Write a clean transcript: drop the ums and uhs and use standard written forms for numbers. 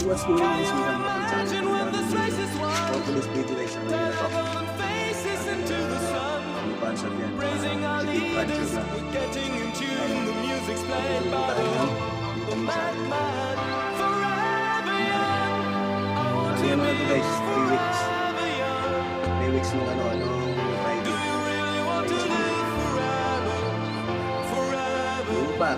What's going on is bilang mapagsabi ko lang for today's video guys ang ngayon ito. May concert yan. Big concert lang. Pupunta tayo dito sa ano yan mga ito guys, 3 weeks. 3 weeks nung Friday. Yung back.